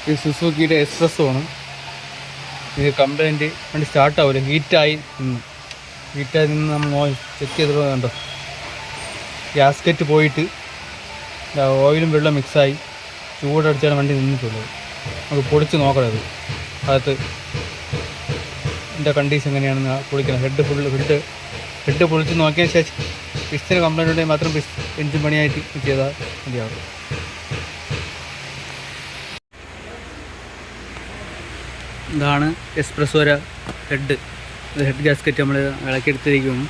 ഈ സുസുക്കിയുടെ എക്സ്പ്രസ്സോ ആണ്. ഇത് കംപ്ലൈൻറ്റ് വണ്ടി സ്റ്റാർട്ടാവില്ല, ഹീറ്റായി നിന്ന് നമ്മൾ ചെക്ക് ചെയ്തപ്പോൾ കണ്ടോ ഗ്യാസ്കറ്റ് പോയിട്ട് ഓയിലും വെള്ളം മിക്സായി ചൂടടിച്ചാണ് വണ്ടി നിന്നിട്ടുള്ളത്. നമുക്ക് പൊളിച്ച് നോക്കണത് അകത്ത് എൻ്റെ കണ്ടീഷൻ എങ്ങനെയാണെന്ന് പൊളിക്കണം. ഹെഡ് പൊളിച്ച് നോക്കിയതിന് ശേഷം പിസ്റ്റിന് കംപ്ലൈൻറ്റ് ഉണ്ടെങ്കിൽ മാത്രം എഞ്ചിൻ പണിയായിട്ട് ചെയ്താൽ മതിയാവും. ഇതാണ് എക്സ്പ്രസ്സോര ഹെഡ്. ഇത് ഹെഡ് ഗ്യാസ്കറ്റ് നമ്മൾ ഇളക്കിയെടുത്തിരിക്കുന്നു.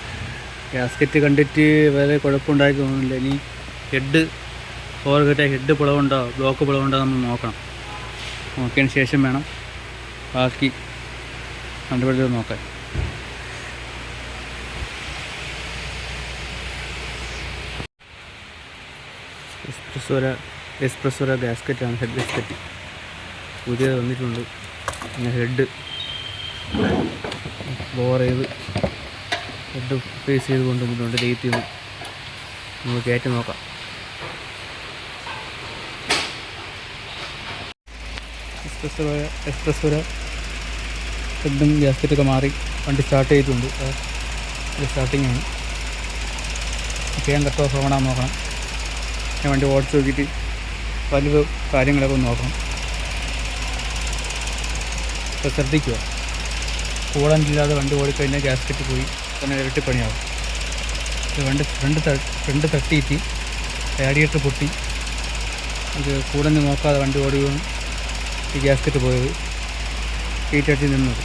ഗ്യാസ്കറ്റ് കണ്ടിട്ട് വേറെ കുഴപ്പമുണ്ടായി തോന്നുന്നില്ല. ഇനി ഹെഡ് ഹെഡ് പിളവുണ്ടോ ബ്ലോക്ക് പിളവുണ്ടോ നമ്മൾ നോക്കണം. നോക്കിയതിന് ശേഷം വേണം ബാക്കി കണ്ടുപിടിച്ച് നോക്കാൻ. എക്സ്പ്രസ്സോര ഗ്യാസ്കറ്റാണ്, ഹെഡ് ഗ്യാസ്കറ്റ് പുതിയത് വന്നിട്ടുണ്ട്. പിന്നെ ഹെഡ് ബോർ ചെയ്ത് ഹെഡ് ഫേസ് ചെയ്ത് കൊണ്ടുവന്നിട്ടുണ്ട്. ലേറ്റ് ചെയ്ത് നമ്മൾ കയറ്റി നോക്കാം. എക്സ്പ്രസ്സോര ഹെഡും ഗ്യാസ്കറ്റൊക്കെ മാറി വണ്ടി സ്റ്റാർട്ട് ചെയ്തിട്ടുണ്ട്. സ്റ്റാർട്ടിങ്ങാണ്. ചെയ്യാൻ കട്ട് ഓഫ് ആവണം നോക്കണം. ഞാൻ വണ്ടി ഓടിച്ച് നോക്കിയിട്ട് വലിയ കാര്യങ്ങളൊക്കെ ഒന്ന് നോക്കണം. ഇപ്പോൾ ശ്രദ്ധിക്കുക, കൂളൻ്റില്ലാതെ വണ്ടി ഓടിക്കഴിഞ്ഞാൽ ഗ്യാസ്കറ്റ് പോയി തന്നെ ഇരട്ടി പണിയാവും. വണ്ടി ഫ്രണ്ട് തട്ടിയിട്ട് റേഡിയേറ്റർ പൊട്ടി ഇത് കൂടഞ്ഞ് നോക്കാതെ വണ്ടി ഓടുകയാണ് ഈ ഗ്യാസ്കറ്റ് പോയത്, ഹീറ്റടിച്ച് നിന്നത്.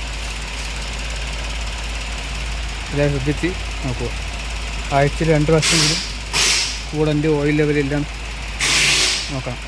എല്ലാം ശ്രദ്ധിച്ച് നോക്കുക. ആഴ്ചയിൽ 2 പ്രാവശ്യമെങ്കിലും കൂടൻ്റ് ഓയിൽ ലെവലെല്ലാം നോക്കണം.